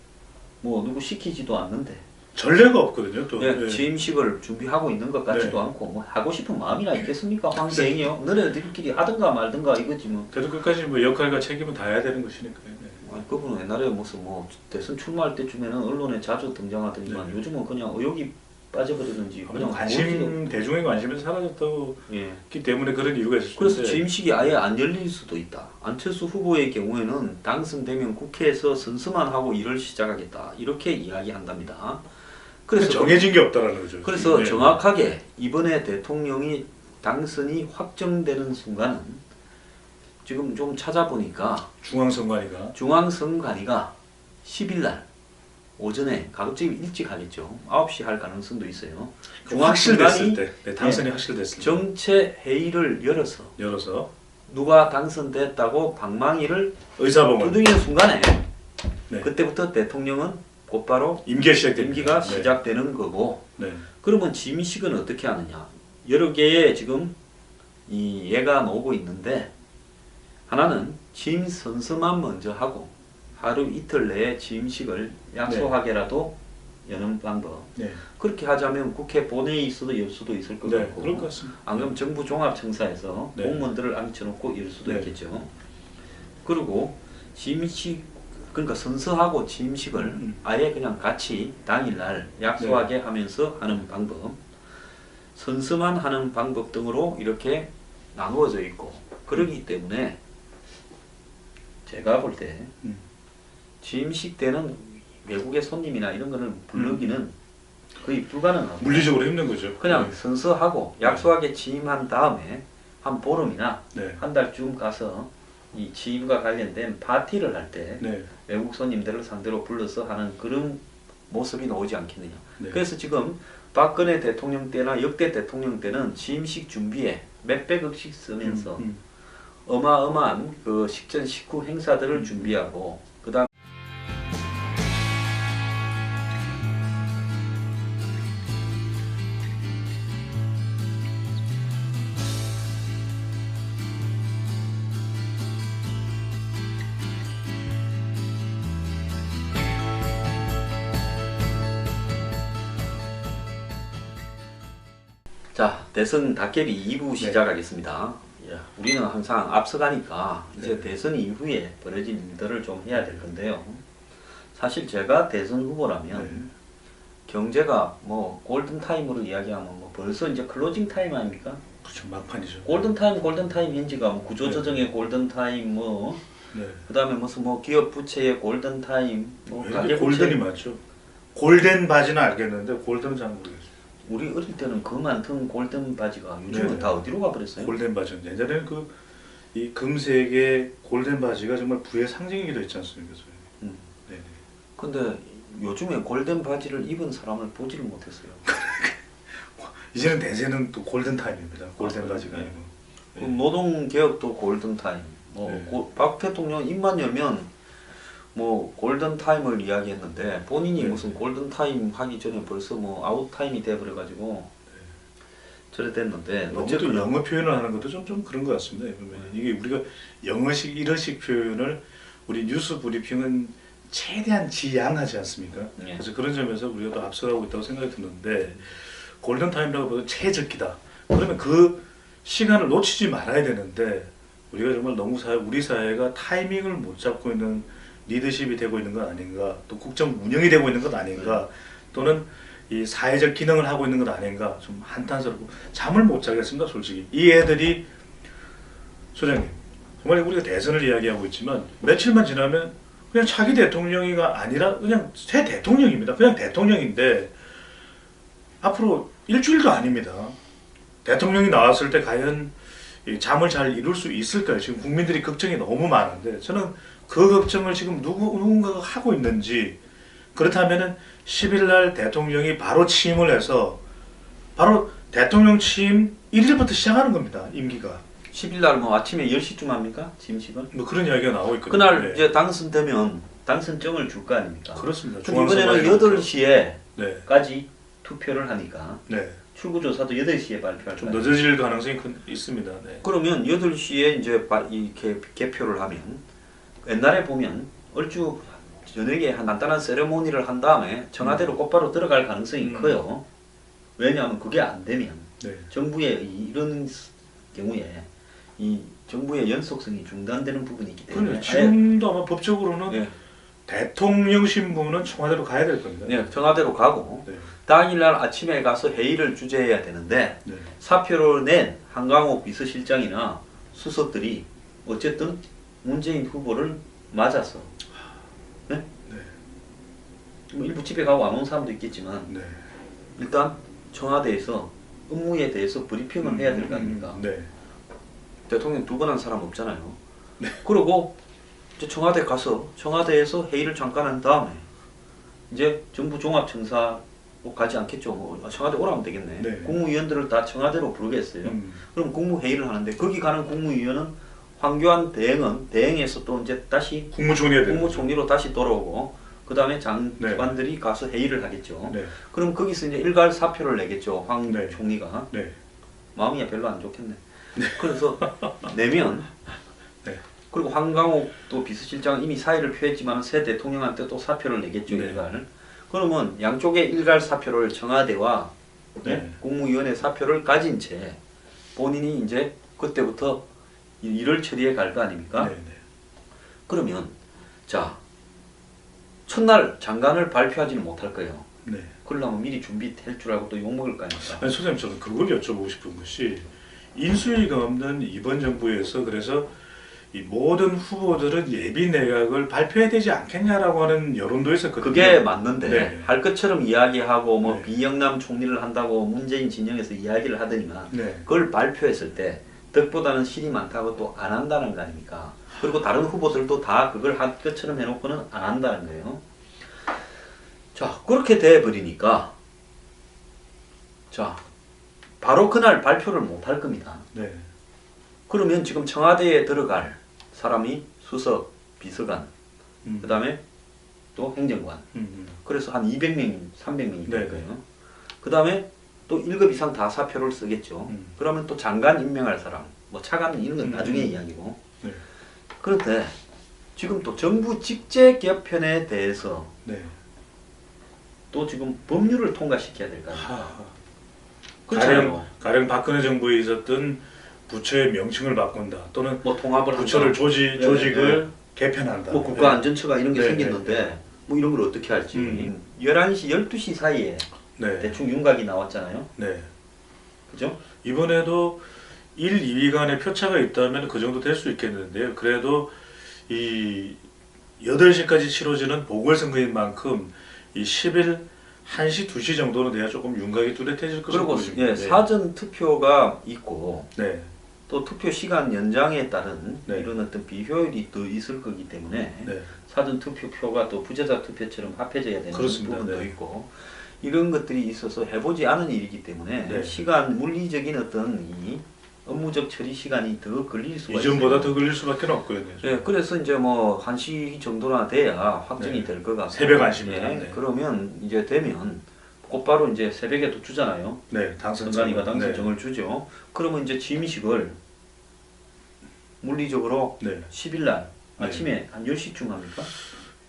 뭐 누구 시키지도 않는데 전례가 없거든요. 또 예, 취임식을 준비하고 있는 것 같지도 네. 않고 뭐 하고 싶은 마음이나 있겠습니까? 황제행이요. 너네들끼리 하든가 말든가 이거지 뭐. 그래도 끝까지 뭐 역할과 책임은 다해야 되는 것이니까요. 네. 아니, 그분은 옛날에 무슨 뭐 대선 출마할 때쯤에는 언론에 자주 등장하더니만 네. 요즘은 그냥 의욕이 빠져버리는지 그냥 관심 대중의 관심에서 사라졌다고 예. 기 때문에 그런 이유가 있을 수 그래서 있는데 취임식이 아예 안 열릴 수도 있다. 안철수 후보의 경우에는 당선되면 국회에서 선서만 하고 일을 시작하겠다. 이렇게 이야기한답니다. 그래서 정해진 게 없다라는 거죠. 그래서 네. 정확하게 이번에 대통령이 당선이 확정되는 순간은 지금 좀 찾아보니까 중앙선관위가 중앙선관위가 10일날 오전에 가급적 일찍 하겠죠. 9시 할 가능성도 있어요. 확실됐을 때, 네, 당선이 확실됐을 때 정체 회의를 열어서 누가 당선됐다고 방망이를 의사봉을 두드리는 순간에 네. 그때부터 대통령은 곧바로 임기가 시작됩니다. 임기가 네. 시작되는 거고 네. 그러면 취임식은 어떻게 하느냐? 여러 개의 지금 이 예가 나오고 있는데 하나는 취임 선서만 먼저 하고 하루 이틀 내에 취임식을 약소하게라도 여는 방법. 네. 그렇게 하자면 국회 본회의에서도 열 수도 있을 것 네, 같고 그럴 것 같습니다. 안 그러면 정부 종합청사에서 네. 공무원들을 앉혀놓고 열 수도 네. 있겠죠. 그리고 취임식 그러니까 선서하고 취임식을 아예 그냥 같이 당일날 약소하게 하면서 하는 방법, 선서만 하는 방법 등으로 이렇게 나누어져 있고 그러기 때문에 제가 볼 때 취임식 때는 외국의 손님이나 이런 거를 부르기는 거의 불가능하고 물리적으로 힘든 거죠. 그냥 네. 선서하고 약소하게 취임한 다음에 한 보름이나 네. 한 달쯤 가서 이 취임과 관련된 파티를 할 때 네. 외국 손님들을 상대로 불러서 하는 그런 모습이 나오지 않겠느냐. 네. 그래서 지금 박근혜 대통령 때나 역대 대통령 때는 취임식 준비에 몇백억씩 쓰면서 어마어마한 그 식전 식후 행사들을 준비하고 그다음 자, 대선 닭개비 2부 시작하겠습니다. 예, 우리는 항상 앞서가니까 이제 네. 대선 이후에 벌어진 일들을 좀 해야 될 건데요. 사실 제가 대선 후보라면 네. 경제가 뭐 골든타임으로 이야기하면 뭐 벌써 이제 클로징 타임 아닙니까? 그렇죠. 막판이죠. 골든타임 현지가 뭐 구조조정의 골든타임 뭐 네. 그다음에 무슨 뭐 기업 부채의 골든타임 뭐 왜 가계 이렇게 골든이 부채 많죠? 골덴 바지는 알겠는데 골든은 잘 모르겠어요. 우리 어릴 때는 그 많던 골든 바지가 요즘은 네. 다 어디로 가버렸어요? 골덴 바지는 예전에는 이 금색의 골덴 바지가 정말 부의 상징이기도 했지 않습니까? 네. 근데 요즘에 골든 바지를 입은 사람을 보지를 못했어요. 이제는 대세는 또 골든 타임입니다. 골덴 바지가 네. 아니고. 그 노동 개혁도 골든 타임. 뭐 네. 박 대통령 입만 열면 뭐 골든 타임을 이야기했는데 본인이 네. 무슨 골든 타임 하기 전에 벌써 뭐 아웃 타임이 돼 버려 가지고 저래 됐는데 너무 또 어쨌거나 영어 표현을 하는 것도 좀 그런 것 같습니다. 이게 우리가 영어식 이런식 표현을 우리 뉴스 브리핑은 최대한 지양하지 않습니까? 네. 그래서 그런 점에서 우리가 또 앞서가고 있다고 생각이 드는데 골든 타임이라고 보면 최적기다. 그러면 그 시간을 놓치지 말아야 되는데 우리가 정말 너무 우리 사회가 타이밍을 못 잡고 있는 리더십이 되고 있는 건 아닌가, 또 국정 운영이 되고 있는 것 아닌가, 또는 이 사회적 기능을 하고 있는 것 아닌가 좀 한탄스럽고 잠을 못 자겠습니다. 솔직히 이 애들이 소장님 정말 우리가 대선을 이야기하고 있지만 며칠만 지나면 그냥 차기 대통령이가 아니라 그냥 새 대통령입니다. 그냥 대통령인데 앞으로 일주일도 아닙니다. 대통령이 나왔을 때 과연 이 잠을 잘 이룰 수 있을까요? 지금 국민들이 걱정이 너무 많은데 저는 그 걱정을 지금 누군가가 하고 있는지, 그렇다면은 10일 날 대통령이 바로 취임을 해서 바로 대통령 취임 1일부터 시작하는 겁니다. 임기가. 10일 날 뭐 아침에 10시쯤 합니까? 취임식은? 뭐 그런 이야기가 나오고 있거든요. 그날 네. 이제 당선되면 당선증을 줄 거 아닙니까? 그렇습니다. 근데 이번에는 8시에까지 네. 투표를 하니까 네. 출구조사도 8시에 발표할 좀 거예요. 늦어질 가능성이 있습니다. 네. 그러면 8시에 이제 개표를 하면, 옛날에 보면 얼추 저녁에 간단한 세레모니를 한 다음에 청와대로 곧바로 들어갈 가능성이 커요. 왜냐하면 그게 안 되면 네. 정부의 이런 경우에 이 정부의 연속성이 중단되는 부분이 있기 때문에 지금도 아마 법적으로는 네. 대통령 신부는 청와대로 가야 될 겁니다. 네, 청와대로 가고 네. 당일날 아침에 가서 회의를 주재해야 되는데 네. 사표를 낸 한강옥 비서실장이나 수석들이 어쨌든 문재인 후보를 맞아서 네? 네. 뭐 일부 집에 가고 안 온 사람도 있겠지만 네. 일단 청와대에서 업무에 대해서 브리핑을 해야 될 거 아닙니까? 네. 대통령 2번 한 사람 없잖아요. 네. 그리고 이제 청와대 가서 청와대에서 회의를 잠깐 한 다음에 이제 정부 종합청사 가지 않겠죠. 뭐 청와대 오라면 되겠네. 네. 국무위원들을 다 청와대로 부르겠어요. 그럼 국무회의를 하는데 거기 가는 국무위원은 황교안 대행에서 또 이제 다시 국무총리로 다시 돌아오고 그 다음에 장관들이 가서 회의를 하겠죠. 네. 그럼 거기서 이제 일괄 사표를 내겠죠. 황 네. 총리가. 네. 마음이 별로 안 좋겠네. 그래서 내면 네. 그리고 황강옥도 비서실장은 이미 사의를 표했지만 새 대통령한테 또 사표를 내겠죠. 네. 일괄. 그러면 양쪽의 일괄 사표를 청와대와 네. 국무위원회 사표를 가진 채 본인이 이제 그때부터 일을 처리해 갈 거 아닙니까? 네. 네. 그러면 자 첫날 장관을 발표하지는 못할 거예요. 네. 그러려면 미리 준비할 줄 알고 또 욕먹을 거 아닙니까? 아니, 소장님 저는 그걸 여쭤보고 싶은 것이 인수위가 없는 이번 정부에서 그래서 이 모든 후보들은 예비 내각을 발표해야 되지 않겠냐라고 하는 여론도 있었거든요. 그게 맞는데 네. 할 것처럼 이야기하고 뭐 네. 비영남 총리를 한다고 문재인 진영에서 이야기를 하더니만 네. 그걸 발표했을 때 덕보다는 실이 많다고 또 안 한다는 거 아닙니까? 그리고 다른 후보들도 다 그걸 할 것처럼 해놓고는 안 한다는 거예요. 자, 그렇게 돼버리니까 자 바로 그날 발표를 못 할 겁니다. 네. 그러면 지금 청와대에 들어갈 사람이 수석, 비서관, 그 다음에 또 행정관. 그래서 한 200명, 300명이 될 거예요. 그 다음에 또 1급 이상 다 사표를 쓰겠죠. 그러면 또 장관 임명할 사람, 뭐 차관 이런 건 나중에 이야기고. 네. 그런데 지금 또 정부 직제 개편에 대해서 네. 또 지금 법률을 통과시켜야 될 거 아닙니까? 가령 박근혜 정부에 있었던 부처의 명칭을 바꾼다 또는 뭐 통합을 부처를 한다. 조직을 개편한다. 뭐 국가안전처가 이런 게 네, 생겼는데 네, 네. 뭐 이런 걸 어떻게 할지 11시, 12시 사이에 네. 대충 윤곽이 나왔잖아요. 네. 그죠? 이번에도 1, 2위 간의 표차가 있다면 그 정도 될 수 있겠는데요. 그래도 이 8시까지 치러지는 보궐선거인 만큼 이 10일 1시, 2시 정도는 돼야 조금 윤곽이 뚜렷해질 것으로 그리고 보입니다. 예, 사전 투표가 있고 네. 또 투표 시간 연장에 따른 네. 이런 어떤 비효율이 더 있을 거기 때문에 네. 사전 투표표가 또 부재자 투표처럼 합해져야 되는 그렇습니다. 부분도 네. 있고 이런 것들이 있어서 해보지 않은 일이기 때문에 네. 시간 물리적인 어떤 이 업무적 처리 시간이 더 걸릴 수가 있어요. 이전보다 더 걸릴 수밖에 없고요. 예, 그래서 이제 뭐 1시 정도나 돼야 확정이 네. 될 것 같고 새벽 1시입니다. 예, 네. 그러면 이제 되면 곧바로 이제 새벽에도 주잖아요. 네, 선관위가 당선정을 주죠. 그러면 이제 취임식을 물리적으로 네. 10일 날 네. 아침에 한 10시쯤 합니까?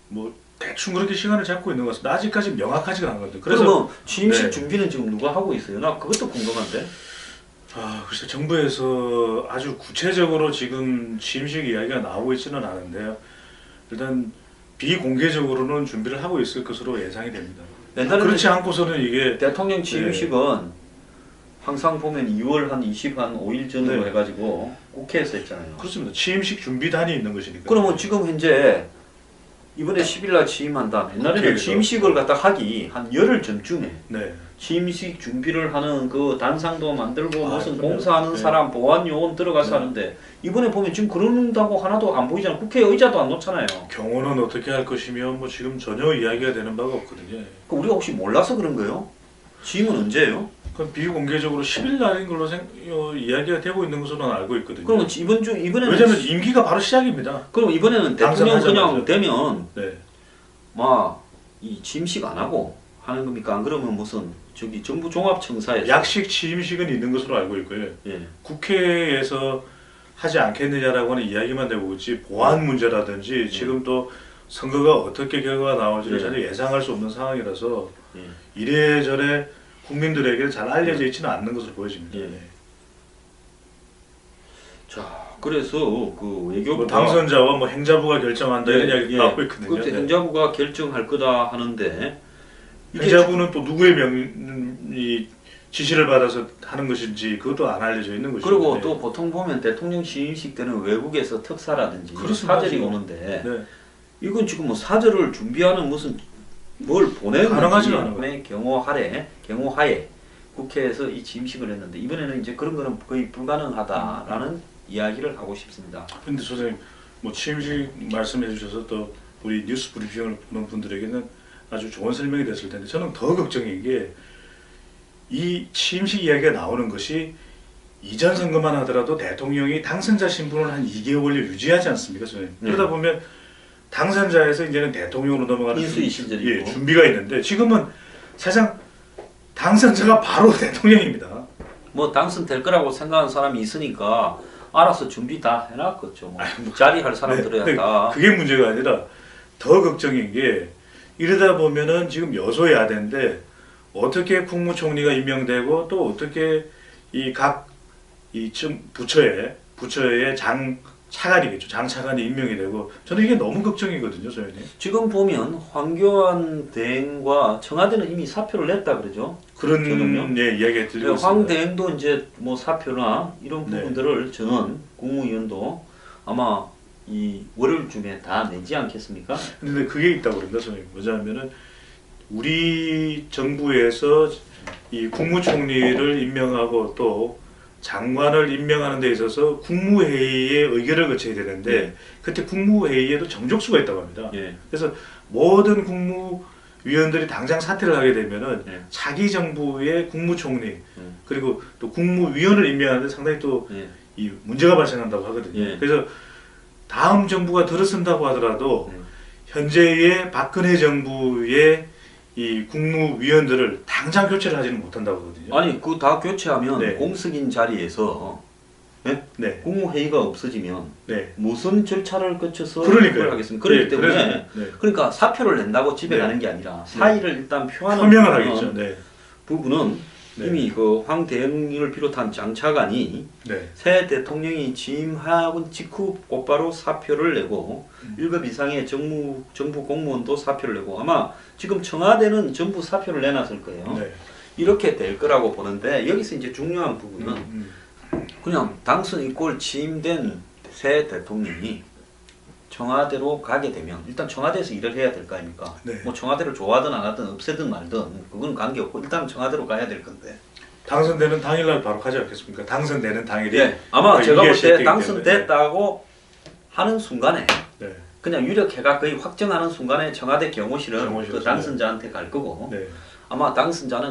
뭐 대충 그렇게 시간을 잡고 있는 것 같습니다. 아직까지 명확하지가 않거든요. 그래서 그러면 취임식 네. 준비는 지금 누가 하고 있어요? 나 그것도 궁금한데. 글쎄 정부에서 아주 구체적으로 지금 취임식 이야기가 나오고 있지는 않은데요. 일단 비공개적으로는 준비를 하고 있을 것으로 예상이 됩니다. 옛날에는 그렇지 않고서는 이게 대통령 취임식은 항상 보면 2월 한 5일 전으로 해가지고 국회에서 했잖아요. 그렇습니다. 취임식 준비단이 있는 것이니까. 그러면 지금 현재 이번에 10일 날 취임한다. 옛날에는 취임식을 갖다 하기 한 열흘 전쯤에 취임식 준비를 하는 그 단상도 만들고 무슨 공사하는 사람 보안 요원 들어가서 하는데 이번에 보면 지금 그런다고 하나도 안 보이잖아요. 국회 의자도 안 놓잖아요. 경호는 어떻게 할 것이며 뭐 지금 전혀 이야기가 되는 바가 없거든요. 우리가 혹시 몰라서 그런 거예요? 취임은 언제예요? 그럼 비공개적으로 10일 날인 걸로 이야기가 되고 있는 것으로는 알고 있거든요. 그럼 이번에는 왜냐면 임기가 바로 시작입니다. 그럼 이번에는 대통령 그냥 되면 네. 막 이 취임식 안 하고 하는 겁니까? 안 그러면 무슨 저기 정부 종합청사에서 약식 취임식은 있는 것으로 알고 있고요. 예. 국회에서 하지 않겠느냐라고 하는 이야기만 되고 있지 보안 문제라든지 지금 또 선거가 어떻게 결과가 나올지를 전혀 예상할 수 없는 상황이라서 이래저래 국민들에게 잘 알려져 있지는 않는 것으로 보여집니다. 자, 그래서 그 외교부가 뭐 당선자와 뭐 행자부가 결정한다 이런 이야기 나오고 있거든요. 그때 행자부가 결정할 거다 하는데 행자부는 또 누구의 지시를 받아서 하는 것인지 그것도 안 알려져 있는 것이죠. 그리고 또 보통 보면 대통령 취임식 때는 외국에서 특사라든지 사절이 오는데 이건 지금 뭐 사절을 준비하는 무슨 뭘 보내는 건지 경호하에 국회에서 이 취임식을 했는데 이번에는 이제 그런 거는 거의 불가능하다라는 이야기를 하고 싶습니다. 그런데 선생님 뭐 취임식 말씀해 주셔서 또 우리 뉴스 브리핑을 보는 분들에게는 아주 좋은 설명이 됐을 텐데 저는 더 걱정인 게 이 취임식 이야기가 나오는 것이 이전 선거만 하더라도 대통령이 당선자 신분을 한 2개월을 유지하지 않습니까, 선생님? 그러다 보면 당선자에서 이제는 대통령으로 넘어가는 준비가 있는데 지금은 사실상 당선자가 바로 대통령입니다. 뭐 당선될 거라고 생각하는 사람이 있으니까 알아서 준비 다 해놨겠죠. 뭐 자리할 사람들이야 다. 그게 문제가 아니라 더 걱정인 게 이러다 보면은 지금 여소야대인데 어떻게 국무총리가 임명되고 또 어떻게 이 각 부처의 장차관이겠죠. 장차관이 임명이 되고 저는 이게 너무 걱정이거든요, 소연이. 지금 보면 황교안 대행과 청와대는 이미 사표를 냈다 그러죠. 그런 이야기가 들리고 있습니다. 황 대행도 이제 뭐 사표나 이런 부분들을 전 국무위원도 아마 이 월요일쯤에 다 내지 않겠습니까? 근데 그게 있다고 그럽니다, 선생님. 뭐냐면은 우리 정부에서 이 국무총리를 임명하고 또 장관을 임명하는 데 있어서 국무회의에 의결을 거쳐야 되는데 그때 국무회의에도 정족수가 있다고 합니다. 그래서 모든 국무위원들이 당장 사퇴를 하게 되면은 차기 정부의 국무총리 그리고 또 국무위원을 임명하는데 상당히 또 이 문제가 발생한다고 하거든요. 그래서 다음 정부가 들어선다고 하더라도 현재의 박근혜 정부의 이 국무위원들을 당장 교체를 하지는 못한다고 하거든요. 아니 그 다 교체하면 공석인 자리에서 국무회의가 없어지면 무슨 절차를 거쳐서 그걸 하겠습니까? 그렇기 때문에 그러니까 사표를 낸다고 집에 가는 게 아니라 사의를 일단 표명을 하겠죠. 부분은 이미 그 황 대행을 비롯한 장차관이 새 대통령이 취임하고 직후 곧바로 사표를 내고 1급 이상의 정부 공무원도 사표를 내고 아마 지금 청와대는 전부 사표를 내놨을 거예요. 이렇게 될 거라고 보는데 여기서 이제 중요한 부분은 그냥 당선 이꼴 취임된 새 대통령이 청와대로 가게 되면 일단 청와대에서 일을 해야 될 거 아닙니까? 뭐 청와대를 좋아하든 안 하든 없애든 말든 그건 관계없고 일단 청와대로 가야 될 건데 당선되는 당일날 바로 가지 않겠습니까? 당선되는 당일이 아마 제가 볼 때 당선됐다고 하는 순간에 그냥 유력해가 거의 확정하는 순간에 청와대 경호실은 그 당선자한테 갈 거고 아마 당선자는